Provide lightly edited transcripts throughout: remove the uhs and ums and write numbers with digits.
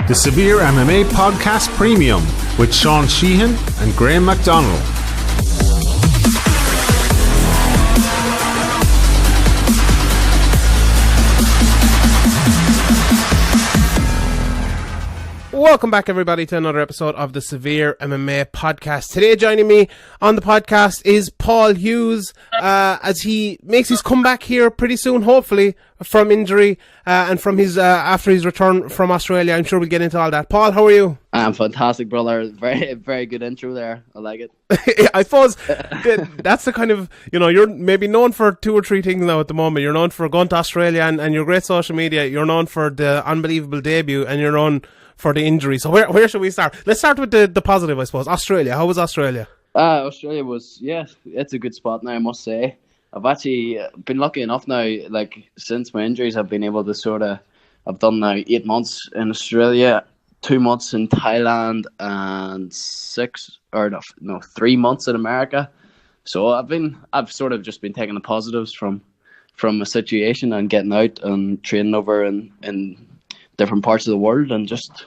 The Severe MMA Podcast Premium with Sean Sheehan and Graham MacDonald. Welcome back, everybody, to another episode of the Severe MMA Podcast. Today, joining me on the podcast is Paul Hughes, as he makes his comeback here pretty soon, hopefully, from injury and from his after his return from Australia. I'm sure we'll get into all that. Paul, how are you? I'm fantastic, brother. Very good intro there. I like it. I suppose that's the kind of, you're maybe known for 2 or 3 things now at the moment. You're known for going to Australia and your great social media. You're known for the unbelievable debut, and you're known for the injury. So where should we start? Let's start with the positive, I suppose. Australia. How was Australia? Australia was, it's a good spot now, I must say. I've actually been lucky enough now, like, since my injuries, I've been able to I've done now 8 months in Australia, 2 months in Thailand, and 3 months in America. So I've sort of just been taking the positives from a situation and getting out and training over in different parts of the world and just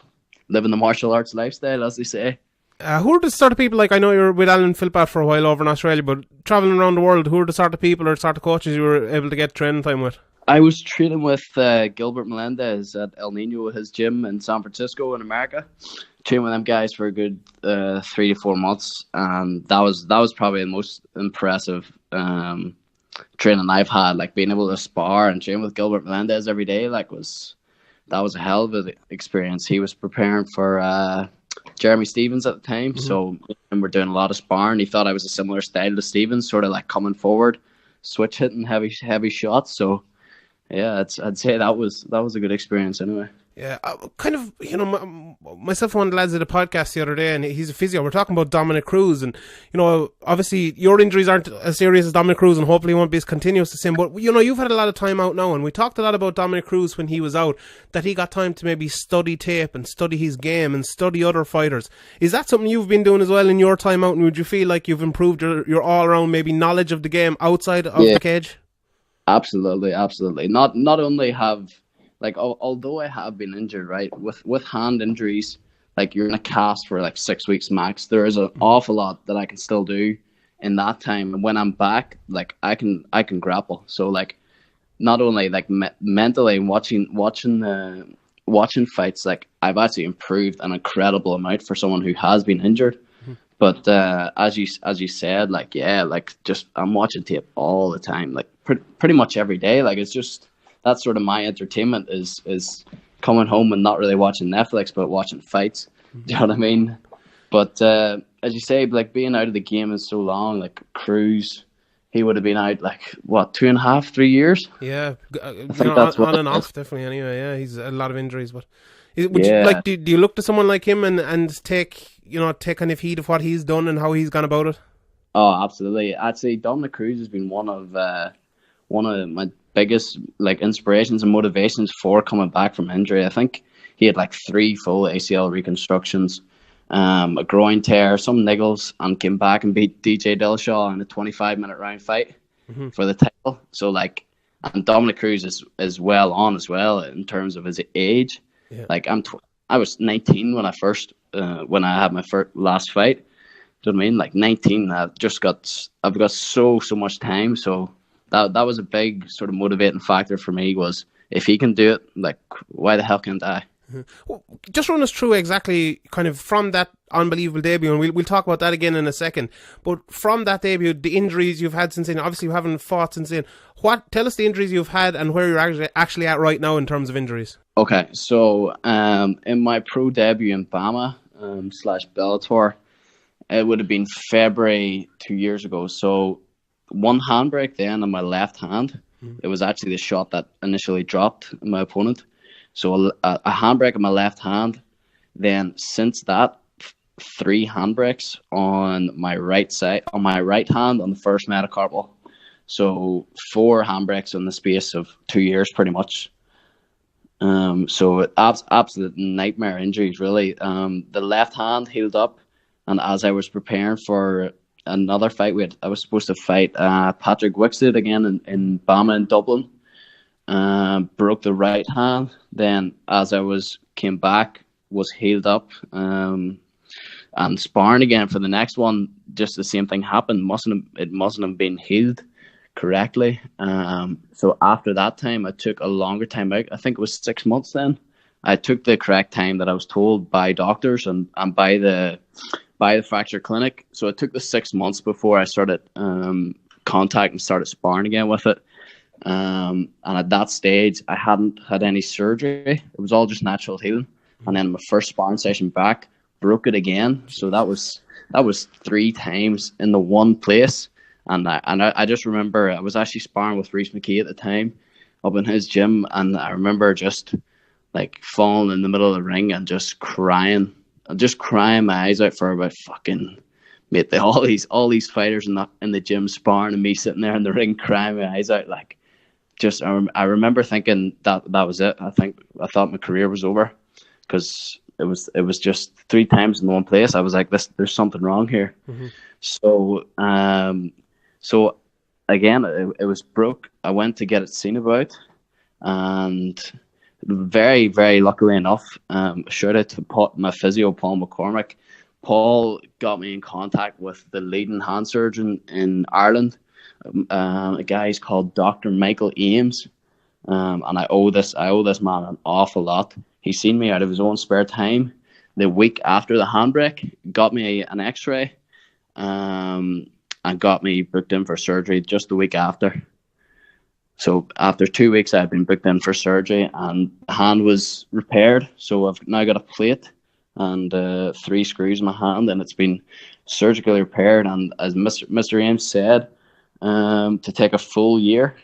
living the martial arts lifestyle, as they say. Who are the sort of people, like, I know you were with Alan Philpott for a while over in Australia, but travelling around the world, who are the sort of people or sort of coaches you were able to get training time with? I was training with Gilbert Melendez at El Nino, his gym in San Francisco in America. Training with them guys for a good 3 to 4 months, and that was probably the most impressive training I've had. Like, being able to spar and train with Gilbert Melendez every day, that was a hell of an experience. He was preparing for Jeremy Stevens at the time, so we're doing a lot of sparring. He thought I was a similar style to Stevens, sort of like coming forward, switch hitting heavy shots. So yeah, I'd say that was a good experience anyway. Yeah, kind of, myself and one of the lads did a podcast the other day, and he's a physio. We're talking about Dominic Cruz, and, obviously your injuries aren't as serious as Dominic Cruz, and hopefully won't be as continuous as him. But, you've had a lot of time out now, and we talked a lot about Dominic Cruz when he was out, that he got time to maybe study tape and study his game and study other fighters. Is that something you've been doing as well in your time out, and would you feel like you've improved your all-around maybe knowledge of the game outside of the cage? Absolutely. Not only have... although I have been injured, right, with hand injuries, like, you're in a cast for 6 weeks max, there is an awful lot that I can still do in that time. And when I'm back, I can grapple. So, not only mentally and watching fights, I've actually improved an incredible amount for someone who has been injured. But as you said, just I'm watching tape all the time, pretty much every day. It's just, that's sort of my entertainment is coming home and not really watching Netflix, but watching fights. Do you know what I mean? But as you say, being out of the game is so long. Cruz, he would have been out 2.5, 3 years. Yeah, I think that's on and off definitely. Anyway, yeah, he's a lot of injuries. But would you, do you look to someone like him and take kind of heed of what he's done and how he's gone about it? Oh, absolutely. I'd say Dominic Cruz has been one of my biggest inspirations and motivations for coming back from injury. I think he had 3 full ACL reconstructions, a groin tear, some niggles, and came back and beat DJ Dillashaw in a 25-minute round fight for the title. So and Dominic Cruz is well on as well in terms of his age. Yeah. I was 19 when when I had my last fight. Do you know what I mean? 19, I've got so much time. So that was a big sort of motivating factor for me, was if he can do it, why the hell can't I? Well, just run us through exactly kind of from that unbelievable debut, and we'll talk about that again in a second. But from that debut, the injuries you've had since then, obviously you haven't fought since then. Tell us the injuries you've had and where you're actually at right now in terms of injuries. Okay, so in my pro debut in BAMA / Bellator, it would have been February 2 years ago. So one handbrake then on my left hand. It was actually the shot that initially dropped my opponent. So a handbrake on my left hand. Then since that, 3 handbrakes on my right side, on my right hand on the first metacarpal. So 4 handbrakes in the space of 2 years, pretty much. So absolute nightmare injuries, really. The left hand healed up, and as I was preparing for another fight, I was supposed to fight Patrick Wickstead again in BAMA in Dublin. Broke the right hand. Then as I came back was healed up, and sparring again for the next one, just the same thing happened. It mustn't have been healed correctly. So after that time, I took a longer time out. I think it was 6 months then. I took the correct time that I was told by doctors and by the fracture clinic. So it took the 6 months before I started contact and started sparring again with it. And at that stage, I hadn't had any surgery. It was all just natural healing. And then my first sparring session back, broke it again. So that was 3 times in the one place. And I just remember I was actually sparring with Reece McKee at the time up in his gym, and I remember just like falling in the middle of the ring and just crying my eyes out for about fucking mate. All these fighters in the gym sparring, and me sitting there in the ring crying my eyes out. Like, just I remember thinking that was it. I thought my career was over, because it was just 3 times in one place. I was like, there's something wrong here. Mm-hmm. So again, it was broke. I went to get it seen about, and very, very luckily enough, shout out to my physio, Paul McCormick. Paul got me in contact with the leading hand surgeon in Ireland, a guy called Dr. Michael Ames, and I owe this man an awful lot. He seen me out of his own spare time the week after the handbrake, got me an X-ray, and got me booked in for surgery just the week after. So after 2 weeks, I had been booked in for surgery, and the hand was repaired. So I've now got a plate and 3 screws in my hand, and it's been surgically repaired. And as Mr. Ames said, to take a full year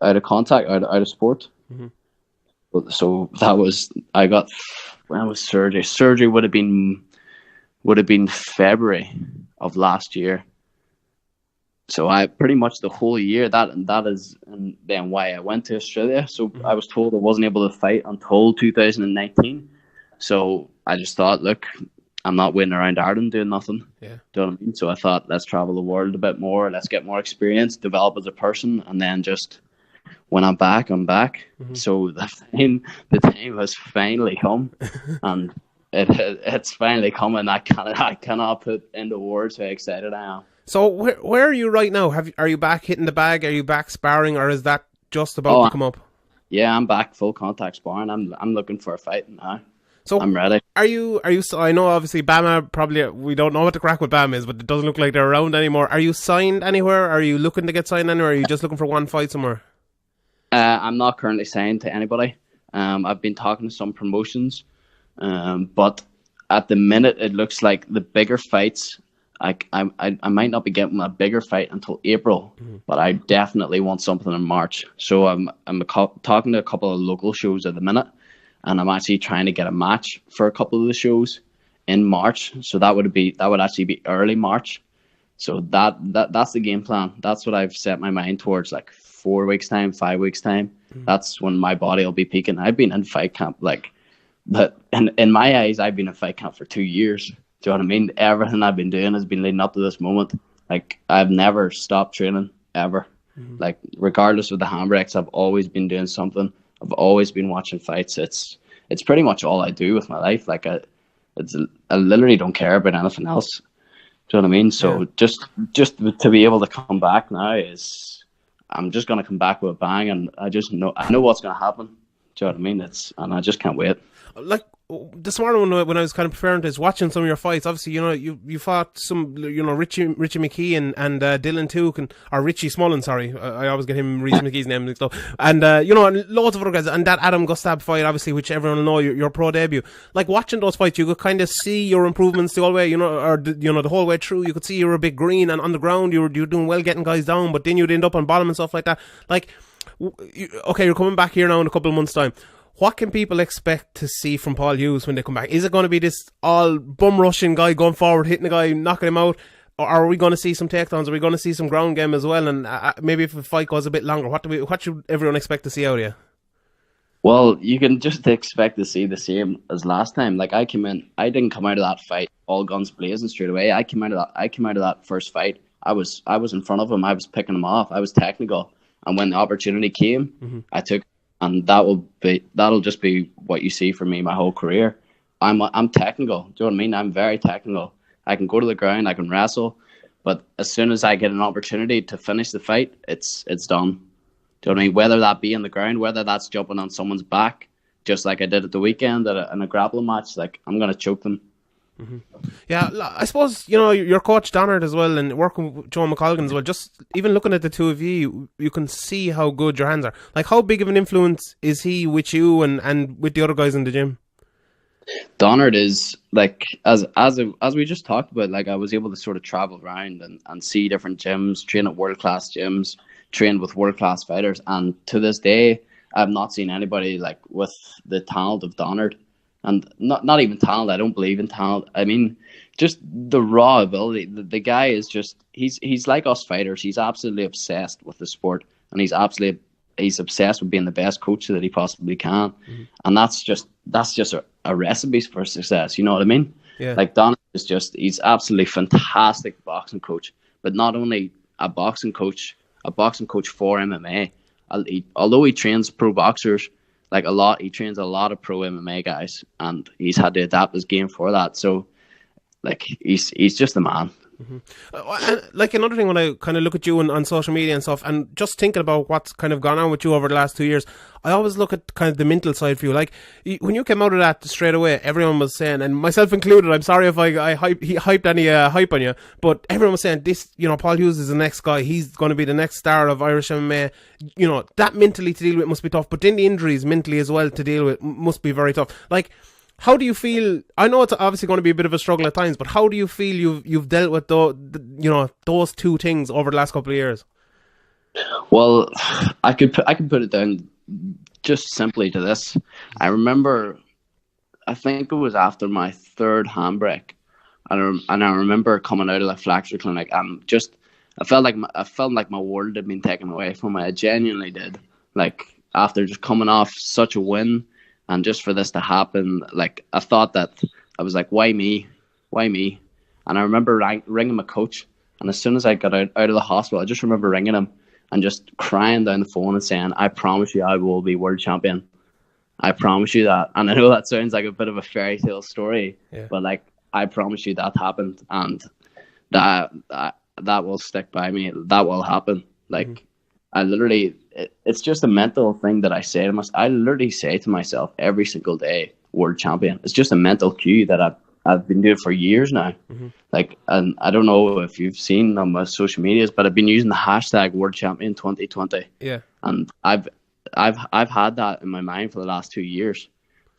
out of contact, out of sport. Mm-hmm. So when was surgery? Surgery would have been February of last year. So I pretty much the whole year, that is, and then why I went to Australia. So mm-hmm. I was told I wasn't able to fight until 2019. So I just thought, look, I'm not waiting around Ireland doing nothing. Yeah. Do you know what I mean? So I thought, let's travel the world a bit more, let's get more experience, develop as a person, and then just when I'm back, I'm back. Mm-hmm. So the time has finally come, and it's finally coming. I cannot put into words how excited I am. So where are you right now? Are you back hitting the bag? Are you back sparring, or is that just about to come up? Yeah, I'm back full contact sparring. I'm looking for a fight now. So I'm ready. Are you? I know obviously Bama probably, we don't know what the crack with Bama is, but it doesn't look like they're around anymore. Are you signed anywhere? Are you looking to get signed anywhere? Are you just looking for one fight somewhere? I'm not currently signed to anybody. I've been talking to some promotions, but at the minute it looks like the bigger fights. I might not be getting a bigger fight until April, but I definitely want something in March. So I'm talking to a couple of local shows at the minute, and I'm actually trying to get a match for a couple of the shows in March. So that would actually be early March. So that's the game plan. That's what I've set my mind towards, like 4 weeks time, 5 weeks time. That's when my body will be peaking. I've been in fight camp but in my eyes, I've been in fight camp for 2 years. Do you know what I mean? Everything I've been doing has been leading up to this moment. Like, I've never stopped training, ever. Mm-hmm. Like, regardless of the handbrakes, I've always been doing something. I've always been watching fights. It's pretty much all I do with my life. Like, I literally don't care about anything else. Do you know what I mean? So just to be able to come back now I'm just going to come back with a bang, and I know what's going to happen. Do you know what I mean? And I just can't wait. Like, this morning when I was kind of preparing to watching some of your fights, obviously, you fought some, Richie McKee and Dylan Tuke, or Richie Smullen, sorry. I always get him, Reece McKee's name mixed up. And, and loads of other guys. And that Adam Gustab fight, obviously, which everyone will know, your pro debut. Like, watching those fights, you could kind of see your improvements the whole way, the whole way through. You could see you were a bit green, and on the ground, you were doing well getting guys down, but then you'd end up on bottom and stuff like that. Like, okay, you're coming back here now in a couple of months' time. What can people expect to see from Paul Hughes when they come back? Is it going to be this all bum-rushing guy going forward, hitting the guy, knocking him out? Or are we going to see some takedowns? Are we going to see some ground game as well? And maybe if the fight goes a bit longer, what should everyone expect to see out of you? Well, you can just expect to see the same as last time. Like, I didn't come out of that fight all guns blazing straight away. I came out of that first fight. I was in front of him. I was picking him off. I was technical. And when the opportunity came, I took. And that'll just be what you see from me my whole career. I'm technical. Do you know what I mean? I'm very technical. I can go to the ground, I can wrestle, but as soon as I get an opportunity to finish the fight, it's done. Do you know what I mean? Whether that be in the ground, whether that's jumping on someone's back, just like I did at the weekend in a grappling match, like I'm gonna choke them. Yeah, I suppose, you know, your coach Donard as well, and working with Joe McColgan as well, just even looking at the two of you, you can see how good your hands are. Like, how big of an influence is he with you and with the other guys in the gym? Donard is, like, as we just talked about, like, I was able to sort of travel around and see different gyms, train at world-class gyms, train with world-class fighters, and to this day, I've not seen anybody, like, with the talent of Donard. And not even talent. I don't believe in talent. I mean, just the raw ability. The guy is just he's like us fighters. He's absolutely obsessed with the sport, and he's obsessed with being the best coach that he possibly can. Mm-hmm. And that's just a recipe for success. You know what I mean? Yeah. Like Don is he's absolutely fantastic boxing coach, but not only a boxing coach for MMA. Although he trains pro boxers. He trains a lot of pro MMA guys, and he's had to adapt his game for that. So, like, he's just a man. Mm-hmm. And, like, another thing, when I kind of look at you on social media and stuff, and just thinking about what's kind of gone on with you over the last 2 years, I always look at kind of the mental side for you. Like, when you came out of that straight away, everyone was saying, and myself included, I'm sorry if I hyped any hype on you, but everyone was saying this, you know, Paul Hughes is the next guy. He's going to be the next star of Irish MMA. You know, that mentally to deal with must be tough, but then the injuries mentally as well to deal with must be very tough. Like, how do you feel? I know it's obviously going to be a bit of a struggle at times, but how do you feel you've dealt with those two things over the last couple of years? Well, I could put it down just simply to this. I remember, I think it was after my third handbrake, and I remember coming out of the fracture clinic. I felt like my world had been taken away from me. I genuinely did. Like, after just coming off such a win. And just for this to happen, like, I thought that, I was like, why me? Why me? And I remember ringing my coach. And as soon as I got out of the hospital, I just remember ringing him and just crying down the phone and saying, I promise you I will be world champion. I promise you that. And I know that sounds like a bit of a fairy tale story, but, like, I promise you that happened. And that will stick by me. That will happen. Like, I literally, it's just a mental thing that I say to myself. I literally say to myself every single day, world champion. It's just a mental cue that I've been doing for years now. Mm-hmm. Like, and I don't know if you've seen on my social medias, but I've been using the hashtag world champion 2020. Yeah. And I've had that in my mind for the last 2 years.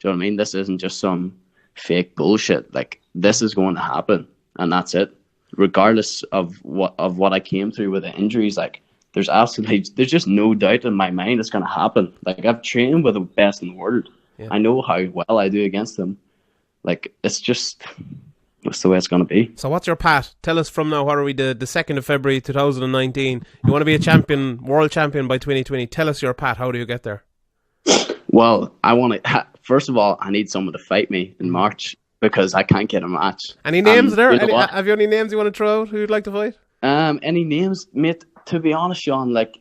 Do you know what I mean? This isn't just some fake bullshit. Like, this is going to happen, and that's it. Regardless of what I came through with the injuries, like, there's just no doubt in my mind it's going to happen. Like, I've trained with the best in the world. Yeah. I know how well I do against them. Like, that's the way it's going to be. So what's your path? Tell us from now, what are we, the 2nd of February 2019? You want to be a champion, world champion by 2020. Tell us your path. How do you get there? Well, first of all, I need someone to fight me in March because I can't get a match. Any names there? Have you any names you want to throw out who you'd like to fight? Any names, mate? To be honest, Sean, like,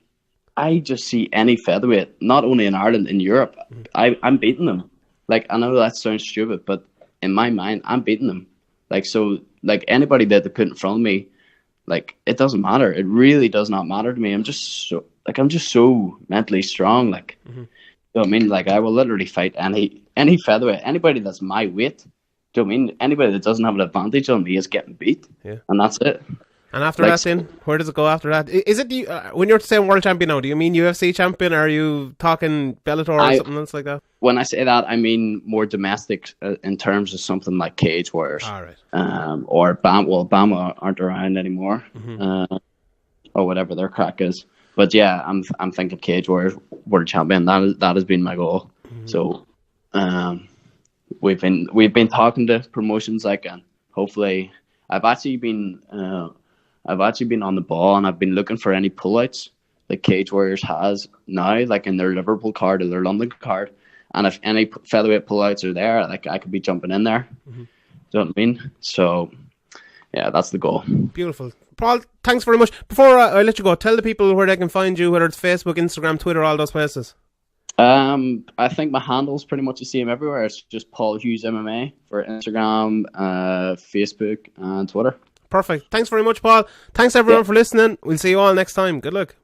I just see any featherweight, not only in Ireland, in Europe, I'm beating them. Like, I know that sounds stupid, but in my mind, I'm beating them. Like, so, like, anybody that they put in front of me, like, it doesn't matter. It really does not matter to me. I'm just so mentally strong. Like, you know what I mean? Like, I will literally fight any featherweight, anybody that's my weight. Do you know what I mean? Anybody that doesn't have an advantage on me is getting beat. Yeah. And that's it. And after that, then, where does it go after that? Is it when you're saying world champion now? Do you mean UFC champion? Or are you talking Bellator or something else like that? When I say that, I mean more domestic in terms of something like Cage Warriors. All right. Or Bama aren't around anymore, or whatever their crack is. But yeah, I'm thinking Cage Warriors world champion. That has been my goal. Mm-hmm. So, we've been talking to promotions, like, and hopefully, I've actually been on the ball, and I've been looking for any pullouts that Cage Warriors has now, like in their Liverpool card or their London card. And if any featherweight pullouts are there, like, I could be jumping in there. Mm-hmm. Do you know what I mean? So, yeah, that's the goal. Beautiful. Paul, thanks very much. Before I let you go, tell the people where they can find you, whether it's Facebook, Instagram, Twitter, all those places. I think my handle's pretty much the same everywhere. It's just Paul Hughes MMA for Instagram, Facebook, and Twitter. Perfect. Thanks very much, Paul. Thanks everyone for listening. We'll see you all next time. Good luck.